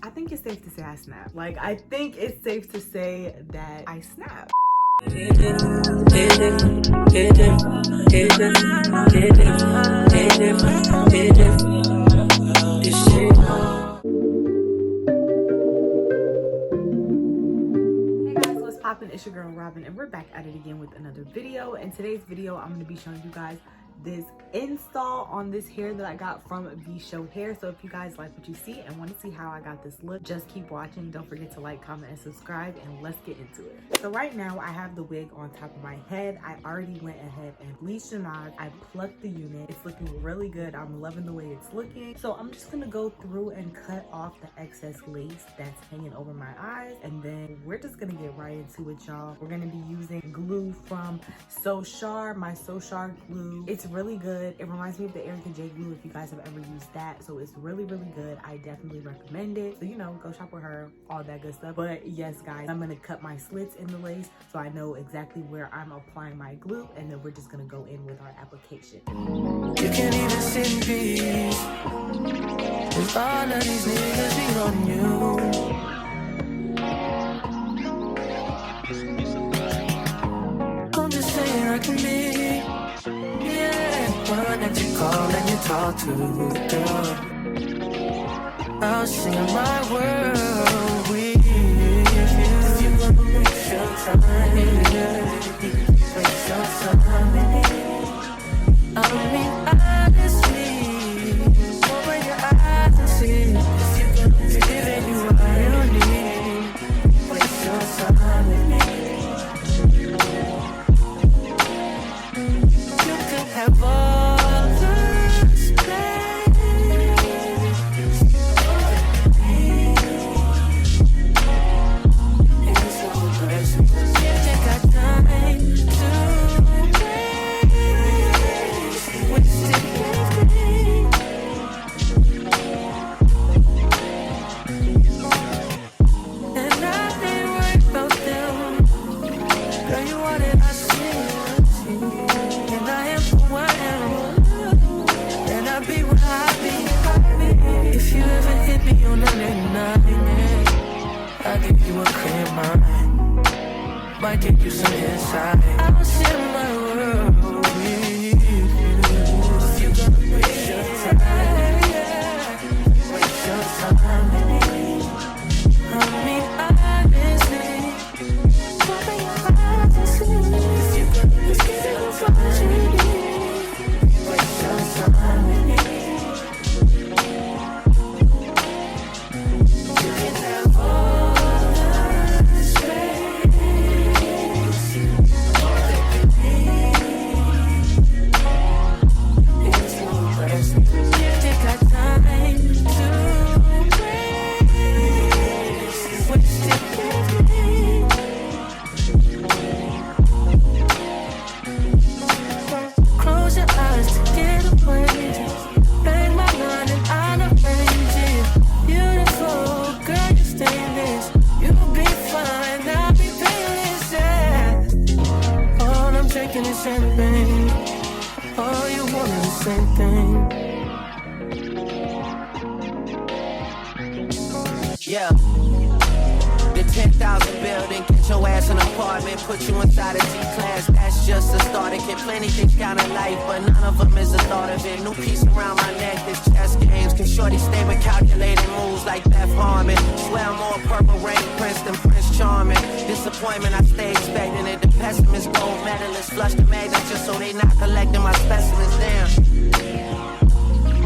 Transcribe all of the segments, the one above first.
I think it's safe to say I snap. Like, I think it's safe to say that I snap. It's your girl Robin, and we're back at it again with another video. In today's video, I'm going to be showing you guys this install on this hair that I got from VSHOW Hair. So if you guys like what you see and want to see how I got this look, just keep watching. Don't forget to like, comment, and subscribe, and let's get into it. So right now I have the wig on top of my head. I already went ahead and bleached the knots. I plucked the unit. It's looking really good. I'm loving the way it's looking. So I'm just gonna go through and cut off the excess lace that's hanging over my eyes, and then we're just gonna get right into it, y'all. We're gonna be using glue from SoChar, my SoChar glue. It's really good. It reminds me of the Erica J glue if you guys have ever used that. So it's really, really good. I definitely recommend it. So, you know, go shop with her, all that good stuff. But yes, guys, I'm gonna cut my slits in the lace so I know exactly where I'm applying my glue, and then we're just gonna go in with our application. You can't even sit in peace with all of these niggas be on you. I'm just saying I can be one that you call and you talk to, girl. I'll share my world with you. If you wanna waste your time, waste your time. I mean, honestly, open your eyes and see. If you're giving you what you need, waste your time with me. You could have all. Might give you some insight. I'll share my world with you. If you're gonna waste your time, waste your time with me. I mean, honestly, open your eyes and see. If you're gonna waste your time with me. You can have all. Champagne. Oh, you wanted the same thing. Yeah. The 10,000 building, get your ass an apartment, put you inside a G-class. That's just a start. It get plenty things count in life, but none of them is a thought of it. New piece around my neck, this chess games. Can shorty stay with calculating moves like Beth Harmon? Swear I'm more Purple Rain Prince than Prince Charming. Disappointment, I stay expecting it. The pessimist, gold medalist, flush the magnets just so they not collecting my specimens. Damn.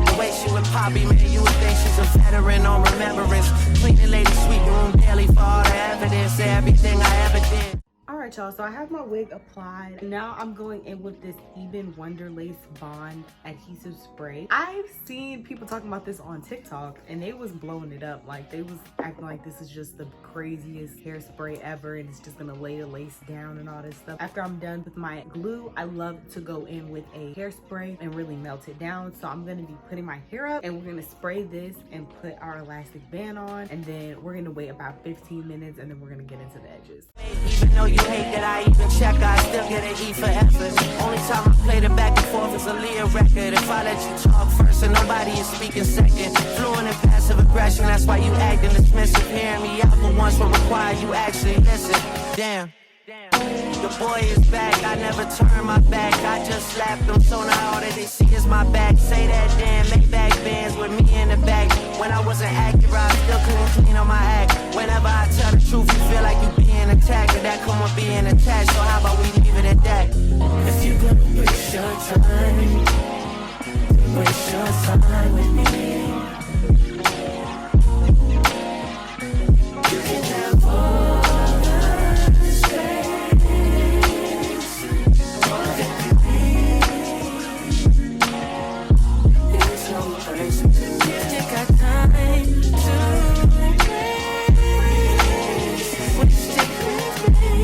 The way she with Poppy, man, you would think she's a veteran on remembrance. Cleaning lady, sweep the room daily for all the evidence, everything I ever did. Alright, y'all, so I have my wig applied. Now I'm going in with this Even Wonder Lace Bond adhesive spray. I've seen people talking about this on TikTok, and they was blowing it up. Like, they was acting like this is just the craziest hairspray ever, and it's just gonna lay the lace down and all this stuff. After I'm done with my glue, I love to go in with a hairspray and really melt it down. So I'm gonna be putting my hair up, and we're gonna spray this and put our elastic band on, and then we're gonna wait about 15 minutes, and then we're gonna get into the edges. Even though you hate that I even check, I still get an E for effort. Only time I played it back and forth is a Leah record. If I let you talk first and nobody is speaking second, fluent and passive passive aggression, that's why you acting dismissive. Hearing me out for once will require you actually listen. Damn. The boy is back, I never turn my back. I just slapped him, so now all that they see is my back. Say that damn, make back bands with me in the back. When I wasn't accurate, I still couldn't clean on my act. Whenever I tell the truth, you feel like you being attacked, and that come with being attached. So how about we leave it at that? If you gonna waste your time, waste your time with me. You can have all the space, all that you need. There's no person to give. You got time to waste. Waste it with me.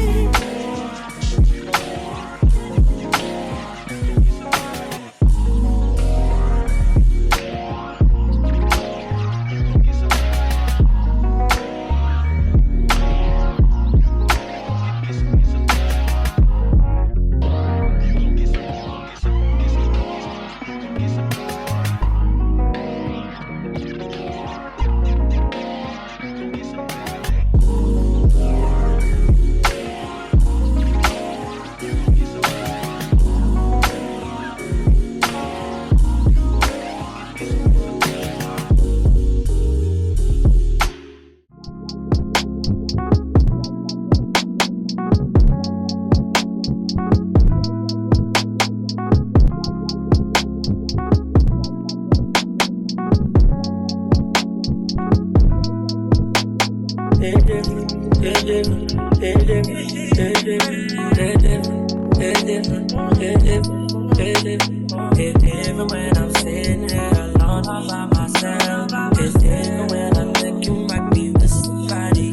Even when I'm sitting here alone all by myself, it's different when I think you might be with somebody.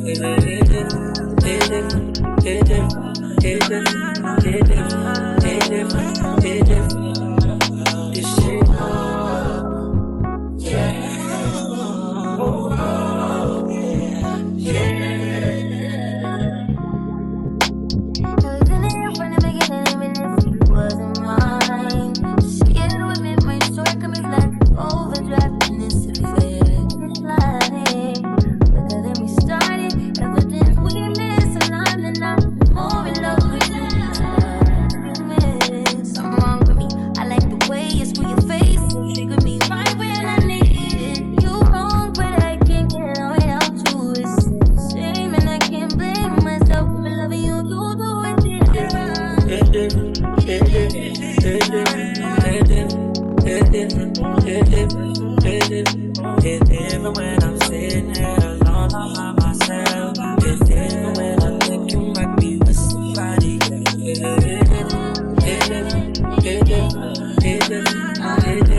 This shit, even when I'm sitting here alone all by myself, it's different when I think you might be with somebody. This shit,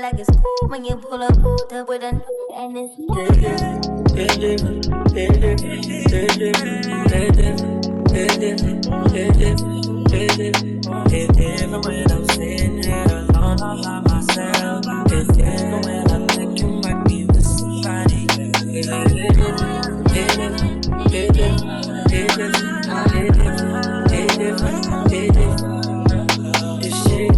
like it's cool when you pull up with a and it's even when I'm sitting here alone all by myself, it's different when I think you might be with somebody. This shit.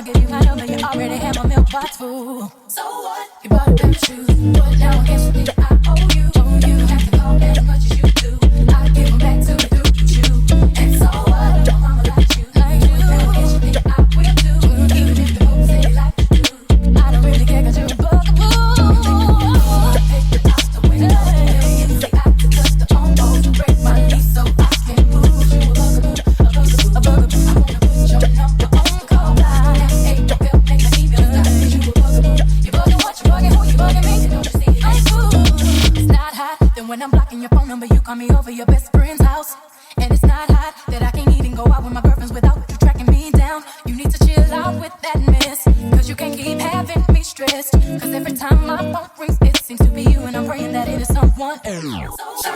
I give you my number, you already have my mailbox full. So what? You bought a pair of shoes, but now I guess you think I owe you. You don't have to call as much as you do. I give them back to you through you. And so what? Your mama likes you. Now I guess you think I will too. Even if the folks say they like you do. I don't really care 'cause you're a bugaboo. Take the out the window. You say I could touch the almost to break my knee so I can move. You a bugaboo, a bugaboo, a bugaboo. I wanna put your number on the call line. Hey, don't feel, make my email stop. 'Cause you a bugaboo. You bugging what? You bugging who? You bugging me? Don't you see it? I'm cool. It's not hot. Then when I'm blocking your phone number, you call me over your best friend's house. And it's not hot that I can't even go out with my girlfriends without you tracking me down. You need to chill out with that mess, 'cause you can't keep having me stressed. 'Cause every time my phone rings, it seems to be you, and I'm praying that it is someone else. So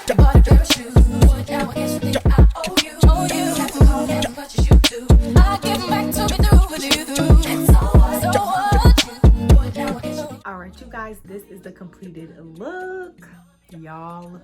you bought a pair of shoes, but now I guess you think I owe you. You don't have to call as much as you do. I give them back to me through with you. And so what? But now I guess you think. All right, you guys, this is the completed look, y'all.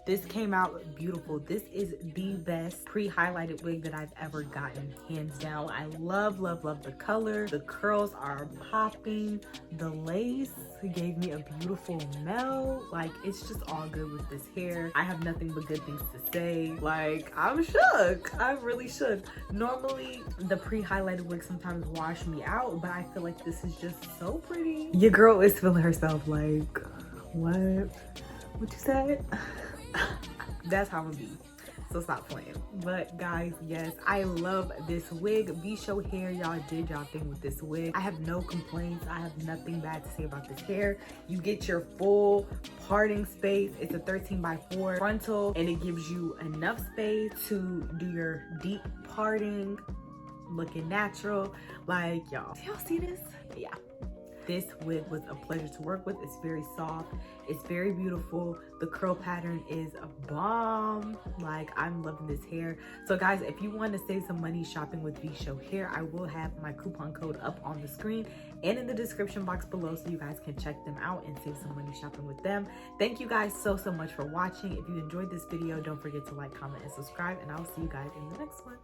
This came out beautiful. This is the best pre-highlighted wig that I've ever gotten, hands down. I love, love, love the color. The curls are popping. The lace gave me a beautiful melt. Like, it's just all good with this hair. I have nothing but good things to say. Like, I'm shook. I'm really shook. Normally, the pre-highlighted wigs sometimes wash me out, but I feel like this is just so pretty. Your girl is feeling herself like, what? What you said? That's how I'm gonna be, so stop playing. But guys, yes, I love this wig. VSHOW Hair, y'all did y'all thing with this wig. I have no complaints. I have nothing bad to say about this hair. You get your full parting space. It's a 13x4 frontal, and it gives you enough space to do your deep parting, looking natural. Like, y'all see this? Yeah. This wig was a pleasure to work with. It's very soft. It's very beautiful. The curl pattern is a bomb. Like, I'm loving this hair. So guys, if you want to save some money shopping with VSHOW Hair, I will have my coupon code up on the screen and in the description box below, so you guys can check them out and save some money shopping with them. Thank you guys so much for watching. If you enjoyed this video, don't forget to like, comment, and subscribe, and I'll see you guys in the next one.